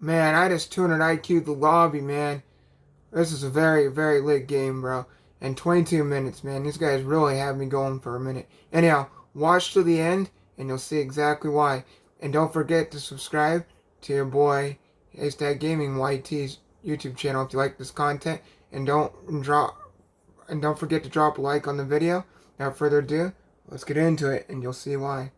Man, I just 200 IQ'd the lobby, man. This is a very, very lit game, bro. And 22 minutes, man. These guys really have me going for a minute. Anyhow, watch to the end, and you'll see exactly why. And don't forget to subscribe to your boy HaystackGaming YT's YouTube channel if you like this content. And don't forget to drop a like on the video. Without further ado, let's get into it, and you'll see why.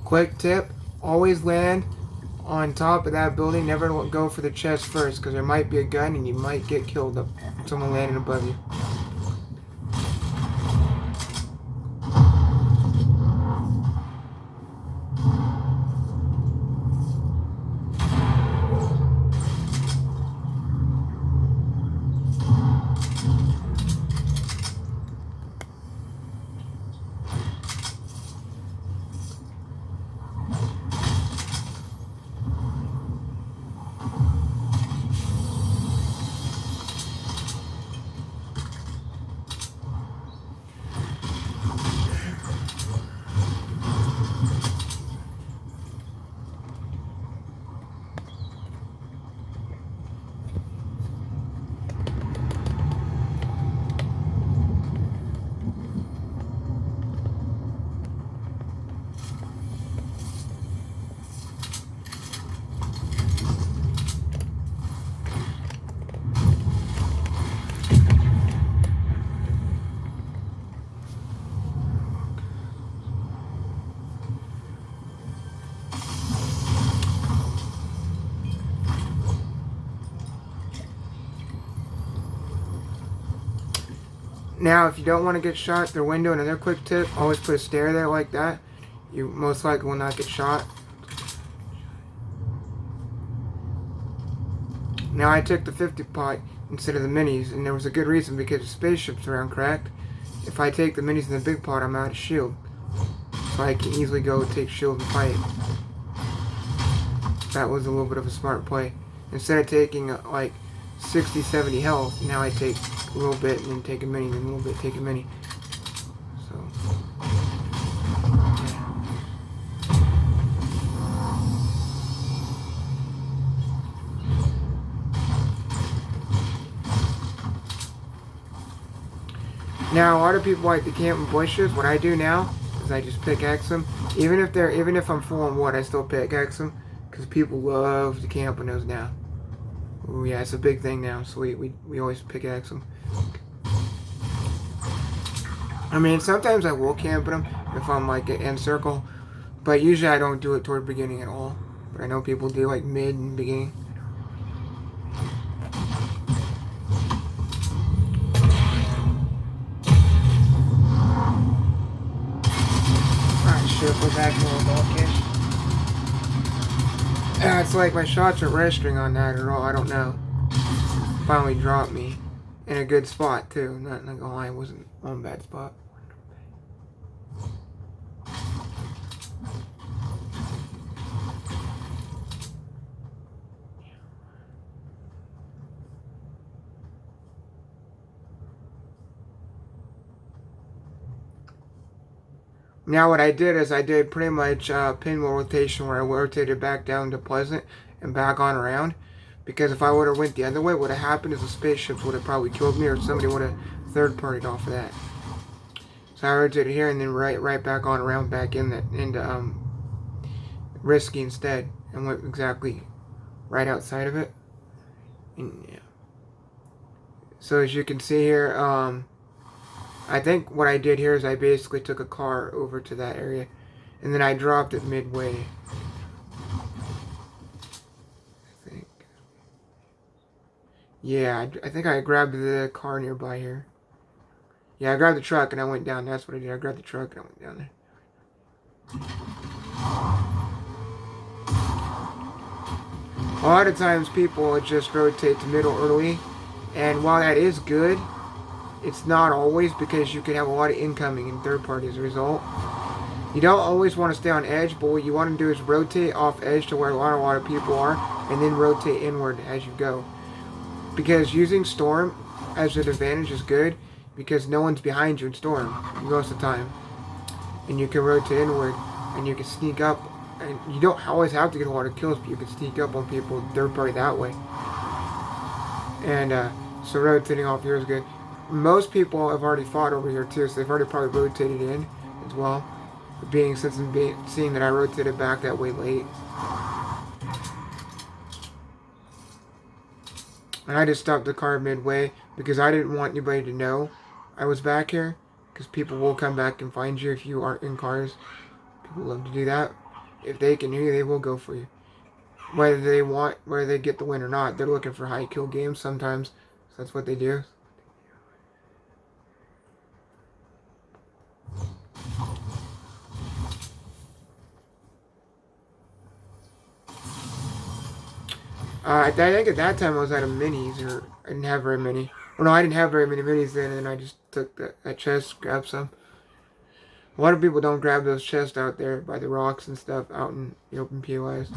Quick tip, always land on top of that building. Never go for the chest first, because there might be a gun and you might get killed up someone landing above you. Now, if you don't want to get shot through a window, another quick tip, always put a stair there like that. You most likely will not get shot. Now, I took the 50 pot instead of the minis, and there was a good reason, because the spaceship's around cracked. If I take the minis in the big pot, I'm out of shield. So I can easily go take shield and fight. That was a little bit of a smart play. Instead of taking like 60, 70 health, now I take a little bit and then take a mini, and then a little bit, take a mini. So, yeah. Now, a lot of people like to camp in bushes. What I do now is I just pickaxe them. Even if I'm full on wood, I still pickaxe them, because people love to camp in those now. Oh yeah, it's a big thing now, so we always pickaxe them. I mean, sometimes I will camp in them if I'm like at end circle, but usually I don't do it toward the beginning at all. But I know people do like mid and beginning. Alright, should go back to a little bulkish. It's like my shots are registering on that at all. I don't know. Finally dropped me in a good spot too. Not gonna lie, it wasn't one bad spot. Now what I did is I did pretty much pinwheel rotation, where I rotated back down to Pleasant and back on around. Because if I would have went the other way, what would have happened is the spaceships would have probably killed me, or somebody would have third-partied off of that. So I rotated here and then right back on around back into Risky instead, and went exactly right outside of it. And, yeah. So as you can see here, I think what I did here is I basically took a car over to that area, and then I dropped it midway. I think. Yeah, I think I grabbed the car nearby here. Yeah, I grabbed the truck and I went down. That's what I did. I grabbed the truck and I went down there. A lot of times people just rotate to middle early, and while that is good, it's not always, because you can have a lot of incoming and third party as a result. You don't always want to stay on edge, but what you want to do is rotate off edge to where a lot of people are, and then rotate inward as you go. Because using Storm as an advantage is good, because no one's behind you in Storm most of the time. And you can rotate inward, and you can sneak up, and you don't always have to get a lot of kills, but you can sneak up on people third party that way. And so rotating off here is good. Most people have already fought over here too, so they've already probably rotated in as well. Seeing that I rotated back that way late. And I just stopped the car midway because I didn't want anybody to know I was back here, because people will come back and find you if you aren't in cars. People love to do that. If they can hear you, they will go for you. Whether they get the win or not, they're looking for high kill games sometimes. So that's what they do. I think at that time I was out of minis, or I didn't have very many. Well, no, I didn't have very many minis then, and I just took that chest, grabbed some. A lot of people don't grab those chests out there by the rocks and stuff out in the open POIs.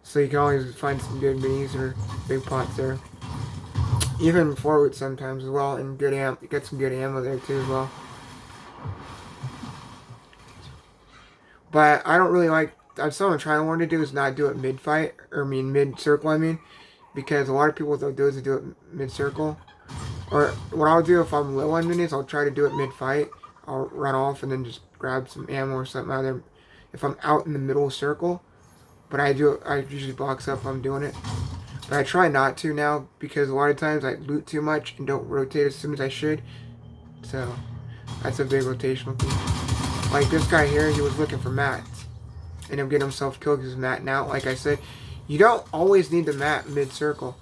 So you can always find some good minis or big pots there. Even forward sometimes as well, and good ammo. You get some good ammo there too as well. But I don't really like. That's what I'm trying to do is not do it mid-fight, or mid-circle, because a lot of people they'll do is do it mid-circle. Or what I'll do if I'm low on minis, I'll try to do it mid-fight. I'll run off and then just grab some ammo or something out of there if I'm out in the middle circle. But I usually box up if I'm doing it. But I try not to now, because a lot of times I loot too much and don't rotate as soon as I should. So that's a big rotational thing. Like this guy here, he was looking for mats. And I'm getting himself killed because he's matting out. Like I said, you don't always need to mat mid-circle.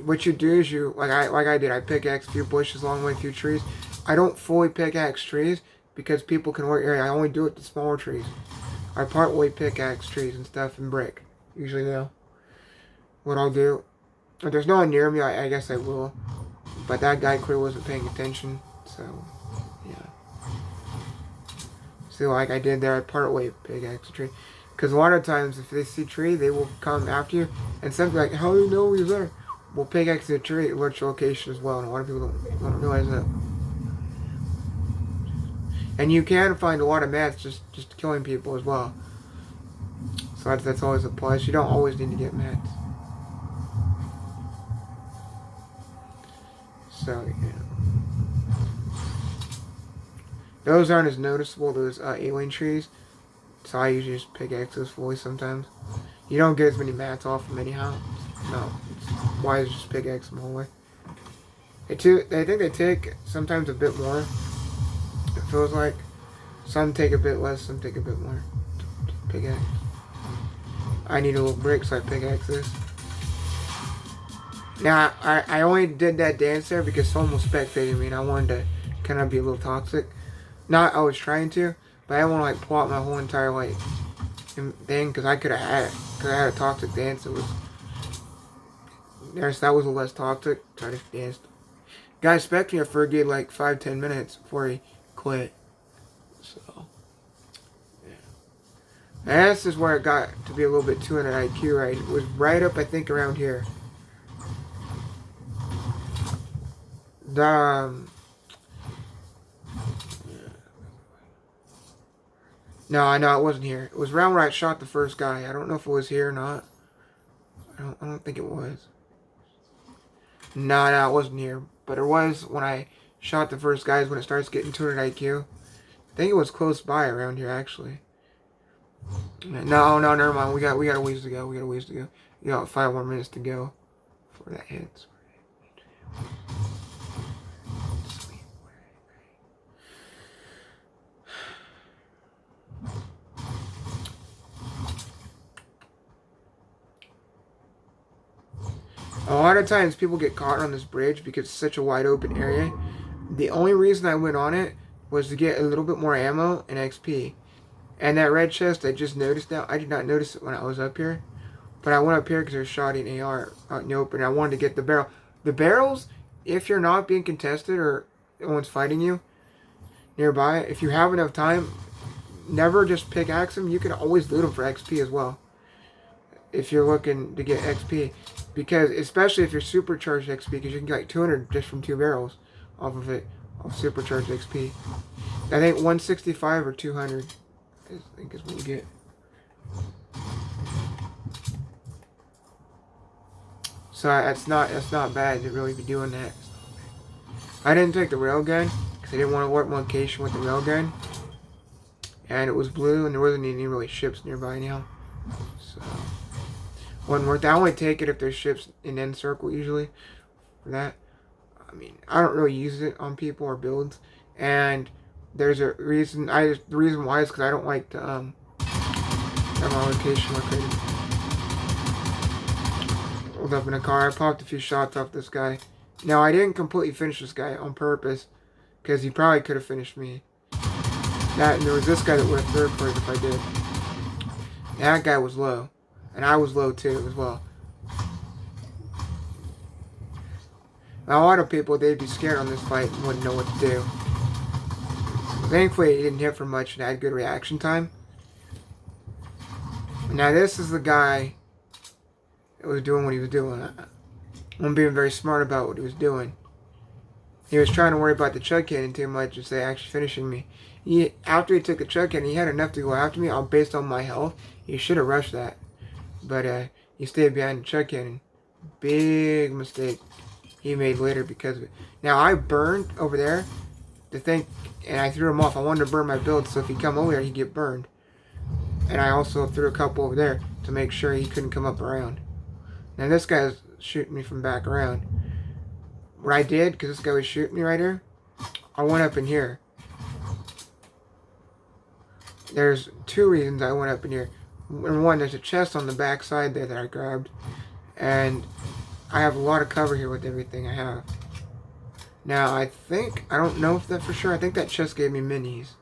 What you do is like I did, I pickaxe a few bushes along the way, a few trees. I don't fully pickaxe trees because people can work area. I only do it to smaller trees. I partway pickaxe trees and stuff and brick. Usually though. What I'll do, if there's no one near me, I guess I will. But that guy clearly wasn't paying attention, so yeah. See, like I did there, I partway pickaxe a tree. Because a lot of times, if they see a tree, they will come after you. And something like, how do you know he's there? Well, pickaxe the tree, it alerts your location as well. And a lot of people don't realize that. And you can find a lot of mats just killing people as well. So that's always a plus. You don't always need to get mats. So, yeah. Those aren't as noticeable, those alien trees. So I usually just pickaxe those fully sometimes. You don't get as many mats off them anyhow. No, it's wise to just pickaxe them the whole way. I think they take sometimes a bit more. It feels like some take a bit less, some take a bit more. Pickaxe. I need a little brick, so I pickaxe this. Now I only did that dance there because someone was spectating me, and I wanted to kind of be a little toxic. Not I was trying to. But I didn't want to like pull out my whole entire like thing, because I could have had it. Because I had a toxic dance. It was that was a less toxic. So I just danced. Guy expecting me for a good like 5-10 minutes before he quit. So yeah. And this is where it got to be a little bit 200 IQ. Right, it was right up I think around here. No, it wasn't here. It was around where I shot the first guy. I don't know if it was here or not. I don't think it was. No, it wasn't here. But it was when I shot the first guys when it starts getting 200 IQ. I think it was close by around here, actually. No, never mind. We got a ways to go. We got 5 more minutes to go before that hits. Oh, lot of times people get caught on this bridge because it's such a wide open area. The only reason I went on it was to get a little bit more ammo and XP. And that red chest, I just noticed now. I did not notice it when I was up here. But I went up here because there's shotty and AR out in the open. And I wanted to get the barrel. The barrels, if you're not being contested or no one's fighting you nearby, if you have enough time, never just pickaxe them. You can always loot them for XP as well. If you're looking to get XP. Because, especially if you're supercharged XP, because you can get like 200 just from 2 barrels off of it. Of supercharged XP. I think 165 or 200 I think is what you get. So that's not bad to really be doing that. I didn't take the railgun because I didn't want to warp my location with the railgun. And it was blue and there wasn't any really ships nearby now. So wasn't worth it. I only take it if there's ships in end circle usually for that. I mean, I don't really use it on people or builds. And there's a reason. The reason why is because I don't like to have my location located. Rolled up in a car. I popped a few shots off this guy. Now I didn't completely finish this guy on purpose because he probably could have finished me. That and there was this guy that would have third party if I did. That guy was low, and I was low too as well. Now, a lot of people, they'd be scared on this fight and wouldn't know what to do. Thankfully, he didn't hit for much and had good reaction time. Now, this is the guy that was doing what he was doing. I'm being very smart about what he was doing. He was trying to worry about the chug cannon too much instead of actually finishing me. After he took the chug cannon, he had enough to go after me based on my health. He should have rushed that. But he stayed behind the chug cannon. Big mistake he made later because of it. Now, I burned over there to think, and I threw him off. I wanted to burn my build, so if he come over there, he'd get burned. And I also threw a couple over there to make sure he couldn't come up around. Now, this guy's shooting me from back around. What I did, because this guy was shooting me right here, I went up in here. There's 2 reasons I went up in here. Number 1, there's a chest on the back side there that I grabbed. And I have a lot of cover here with everything I have. Now, I don't know if that for sure. I think that chest gave me minis.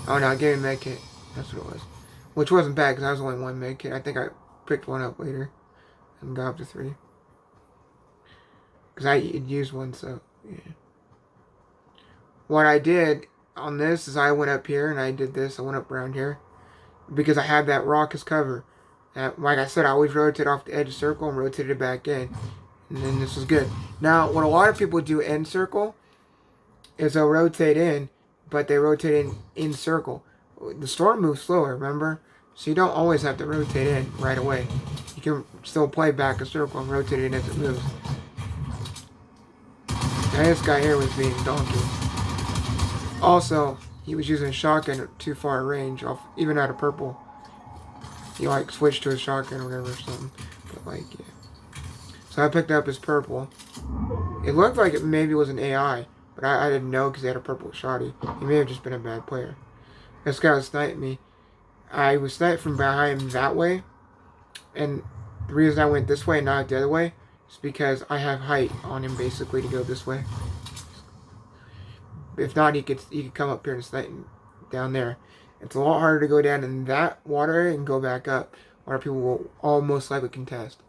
Oh, no, it gave me a medkit. That's what it was. Which wasn't bad, because I was only 1 medkit. I think I picked one up later and got up to 3. Because I used one, so, yeah. What I did on this is I went up here and I did this. I went up around here. Because I had that rock as cover. Like I said, I always rotate off the edge of circle and rotate it back in. And then this was good. Now, what a lot of people do end circle is they'll rotate in, but they rotate in circle. The storm moves slower, remember? So you don't always have to rotate in right away. You can still play back a circle and rotate it in as it moves. Now this guy here was being donkey. Also, he was using a shotgun at too far a range, even out of purple. He like switched to his shotgun or whatever or something. But like, yeah. So I picked up his purple. It looked like it maybe was an AI, but I didn't know because he had a purple shotty. He may have just been a bad player. This guy was sniping me. I was sniped from behind him that way. And the reason I went this way and not the other way is because I have height on him basically to go this way. If not, he could come up here and snipe down there. It's a lot harder to go down in that water area and go back up, where people will almost likely contest.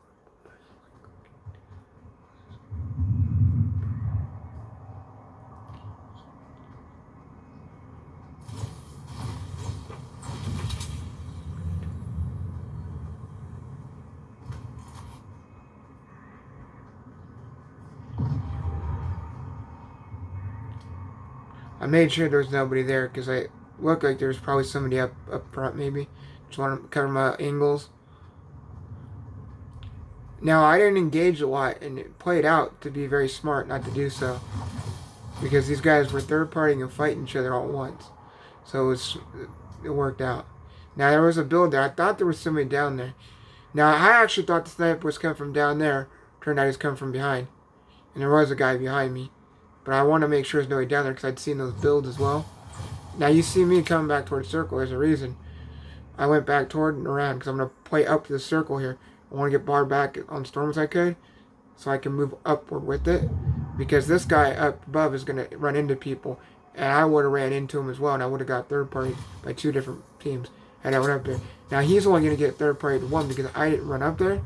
I made sure there was nobody there because I looked like there was probably somebody up front maybe. Just want to cover my angles. Now, I didn't engage a lot, and it played out to be very smart not to do so. Because these guys were third-partying and fighting each other all at once. So it worked out. Now, there was a build there. I thought there was somebody down there. Now, I actually thought the sniper was coming from down there. Turned out he was coming from behind. And there was a guy behind me. But I want to make sure there's nobody down there because I'd seen those builds as well. Now, you see me coming back towards the circle. There's a reason. I went back toward and around because I'm going to play up to the circle here. I want to get bar back on Storm as I could, so I can move upward with it. Because this guy up above is going to run into people, and I would have ran into him as well, and I would have got third party by 2 different teams had I went up there. Now he's only going to get third party to 1 because I didn't run up there,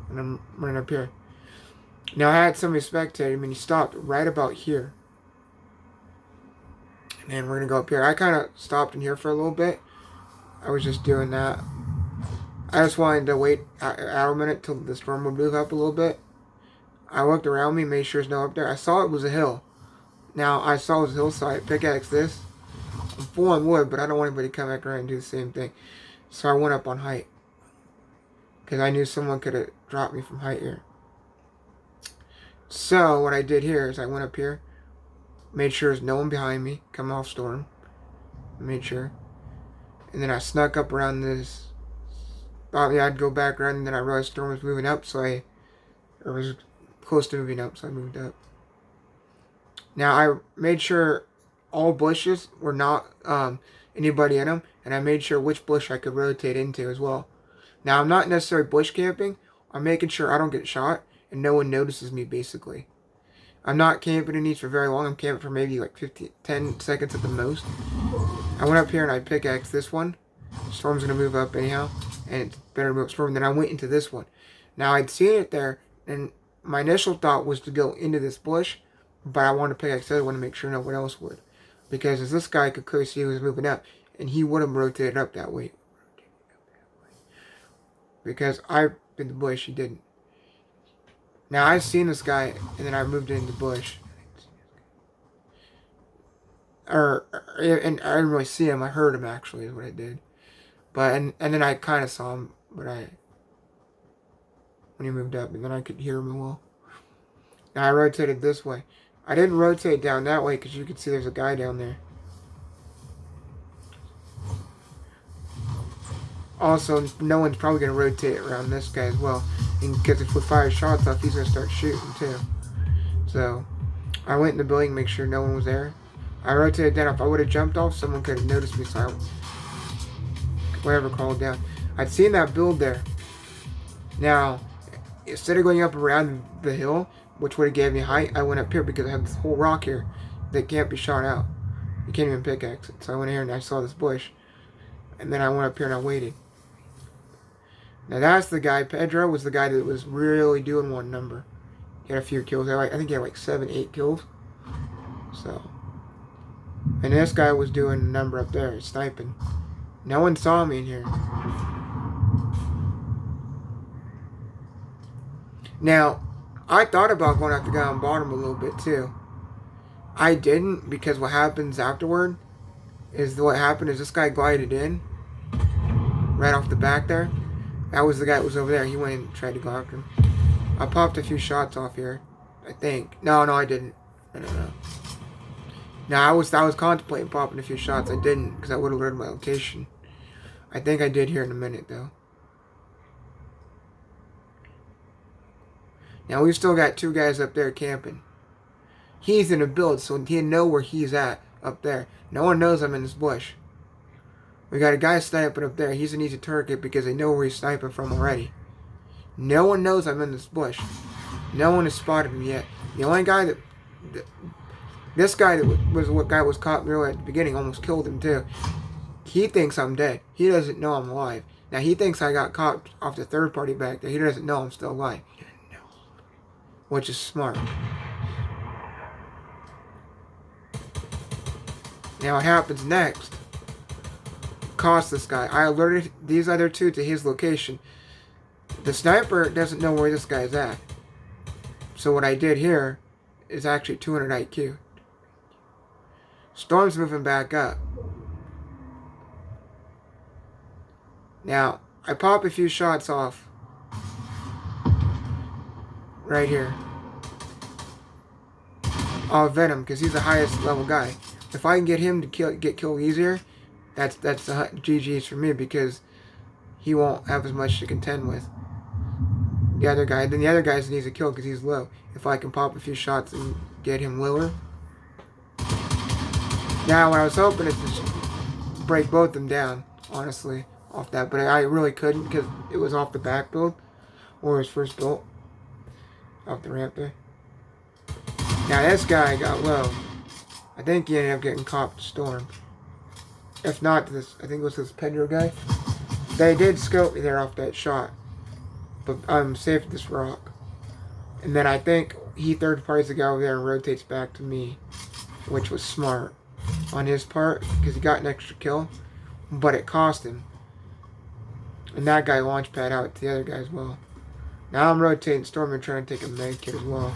and I'm running up here. Now I had somebody spectate him, and he stopped right about here. And we're going to go up here. I kind of stopped in here for a little bit. I was just doing that. I just wanted to wait a minute till the storm would move up a little bit. I looked around me, made sure there's no up there. I saw it was a hill. Now, I saw it was a hill, so I pickaxed this. I'm full on wood, but I don't want anybody to come back around and do the same thing. So I went up on height. Because I knew someone could have dropped me from height here. So, what I did here is I went up here. Made sure there's no one behind me. Come off storm. Made sure. And then I snuck up around this. Thought I'd go back around, and then I realized storm was moving up, so it was close to moving up, so I moved up. Now I made sure all bushes were not anybody in them, and I made sure which bush I could rotate into as well. Now I'm not necessarily bush camping. I'm making sure I don't get shot and no one notices me, basically. I'm not camping in these for very long. I'm camping for maybe like 10 seconds at the most. I went up here and I pickaxed this one. Storm's going to move up anyhow, and it's better to move up storm. Then I went into this one. Now I'd seen it there, and my initial thought was to go into this bush, but I wanted to pickaxe the other one to make sure no one else would. Because as this guy could clearly see he was moving up, and he would have rotated up that way. Because I in the bush, he didn't. Now I've seen this guy, and then I moved into the bush. And I didn't really see him. I heard him, actually, is what I did. But and then I kind of saw him, but when he moved up, and then I could hear him well. Now I rotated this way. I didn't rotate down that way because you could see there's a guy down there. Also, no one's probably going to rotate around this guy as well. Because if we fire shots off, he's going to start shooting too. So, I went in the building to make sure no one was there. I rotated down. If I would have jumped off, someone could have noticed me, so whatever, crawled down. I'd seen that build there. Now, instead of going up around the hill, which would have gave me height, I went up here because I have this whole rock here that can't be shot out. You can't even pickaxe it. So I went here and I saw this bush. And then I went up here and I waited. Now that's the guy. Pedro was the guy that was really doing one number. He had a few kills. I think he had like 7, 8 kills. So. And this guy was doing a number up there, sniping. No one saw me in here. Now, I thought about going after the guy on bottom a little bit too. I didn't, because what happens afterward is this guy glided in right off the back there. That was the guy that was over there. He went and tried to go after him. I popped a few shots off here, I think. No, I didn't. I don't know. Now I was contemplating popping a few shots. I didn't, because I would have learned my location. I think I did here in a minute though. Now we've still got 2 guys up there camping. He's in a build, so he know where he's at up there. No one knows I'm in this bush. We got a guy sniping up there. He's an easy target because they know where he's sniping from already. No one knows I'm in this bush. No one has spotted me yet. The only guy this guy that was caught earlier at the beginning almost killed him too. He thinks I'm dead. He doesn't know I'm alive. Now he thinks I got caught off the third party back there. He doesn't know I'm still alive. He doesn't know. Which is smart. Now what happens next? Cost this guy. I alerted these other 2 to his location. The sniper doesn't know where this guy's at. So what I did here is actually 200 IQ. Storm's moving back up. Now, I pop a few shots off. Right here. I'll vet him because he's the highest level guy. If I can get him to get killed easier, that's the GG's for me, because he won't have as much to contend with. The other guy, then the other guy needs a kill because he's low. If I can pop a few shots and get him lower. Now, what I was hoping is to break both of them down, honestly, off that, but I really couldn't because it was off the back build. or was first built off the ramp there. Now this guy got low. I think he ended up getting caught storm. If not, this I think it was this Pedro guy. They did scope me there off that shot, but I'm safe at this rock. And then I think he third parties the guy over there and rotates back to me, which was smart on his part because he got an extra kill, but it cost him. And that guy launch pad out to the other guy as well. Now I'm rotating Storm and trying to take a med kit as well,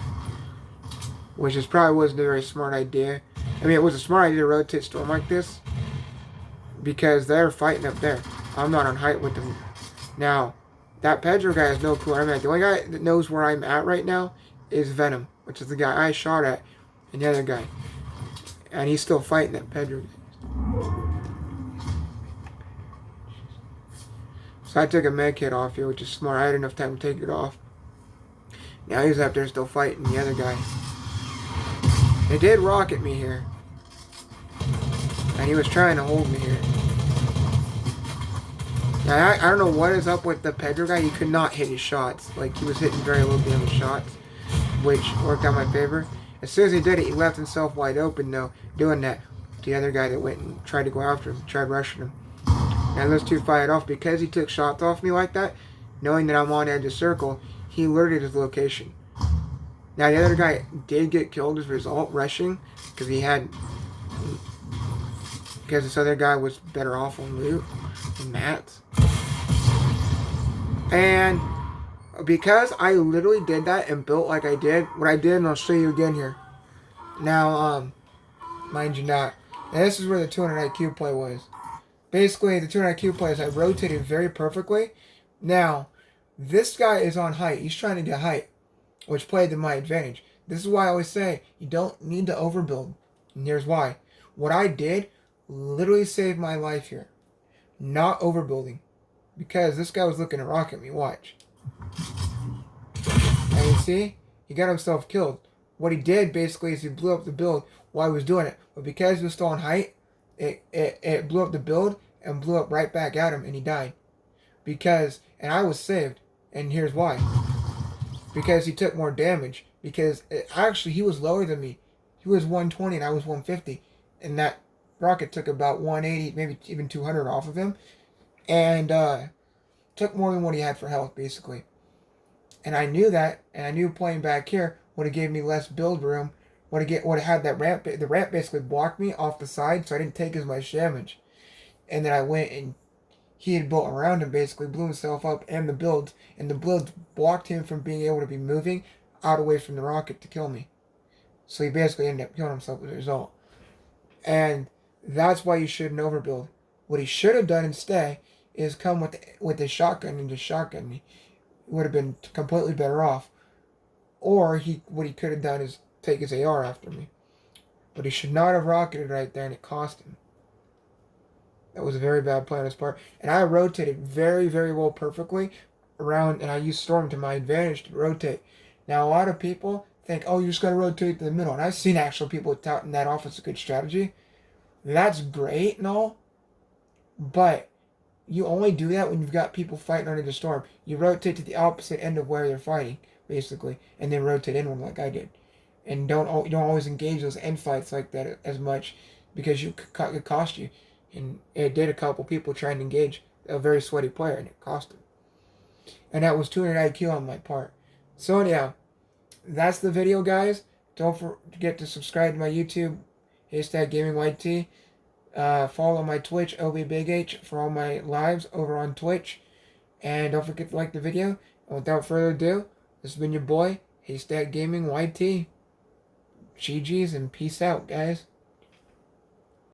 which is probably wasn't a very smart idea. I mean, it was a smart idea to rotate Storm like this because they're fighting up there. I'm not on height with them. Now, that Pedro guy has no clue where I'm at. The only guy that knows where I'm at right now is Venom, which is the guy I shot at, and the other guy. And he's still fighting that Pedro guy. So I took a med kit off here, which is smart. I had enough time to take it off. Now he's up there still fighting the other guy. They did rocket me here. And he was trying to hold me here. Now, I don't know what is up with the Pedro guy. He could not hit his shots. Like, he was hitting very low damage shots, which worked out in my favor. As soon as he did it, he left himself wide open, though, doing that. The other guy that went and tried to go after him, tried rushing him. Now, those two fired off. Because he took shots off me like that, knowing that I'm on edge of circle, he alerted his location. Now, the other guy did get killed as a result, rushing, because this other guy was better off on loot than mats. And because I literally did that and built like I did, what I did, and I'll show you again here. Now, mind you not, and this is where the 200 IQ play was. Basically, the 200 IQ play is I rotated very perfectly. Now, this guy is on height. He's trying to get height, which played to my advantage. This is why I always say you don't need to overbuild. And here's why. What I did literally saved my life here. Not overbuilding. Because this guy was looking to rocket me. Watch. And you see? He got himself killed. What he did basically is he blew up the build while he was doing it. But because he was still on height, it blew up the build and blew up right back at him and he died. And I was saved. And here's why. Because he took more damage. Because actually he was lower than me. He was 120 and I was 150. And that rocket took about 180, maybe even 200 off of him. And took more than what he had for health, basically. And I knew that. And I knew playing back here would have gave me less build room. Would have had that ramp. The ramp basically blocked me off the side, so I didn't take as much damage. And then I went and he had built around him, basically blew himself up and the builds blocked him from being able to be moving out away from the rocket to kill me. So he basically ended up killing himself as a result. And that's why you shouldn't overbuild. What he should have done instead is come with his shotgun and just shotgun me. He would have been completely better off. Or what he could have done is take his AR after me. But he should not have rocketed right there and it cost him. That was a very bad play on his part. And I rotated very, very well perfectly around, and I used Storm to my advantage to rotate. Now, a lot of people think, oh, you just got to rotate to the middle. And I've seen actual people touting that off as a good strategy. That's great and all, but you only do that when you've got people fighting under the storm. You rotate to the opposite end of where they're fighting, basically, and then rotate inward like I did. And you don't always engage those end fights like that as much because it could cost you. And it did a couple people trying to engage a very sweaty player, and it cost him. And that was 200 IQ on my part. So anyhow, that's the video, guys. Don't forget to subscribe to my YouTube, HaystackGaming YT. Follow my Twitch, OBBigH, for all my lives over on Twitch. And don't forget to like the video. And without further ado, this has been your boy, HaystackGaming YT. GG's and peace out, guys.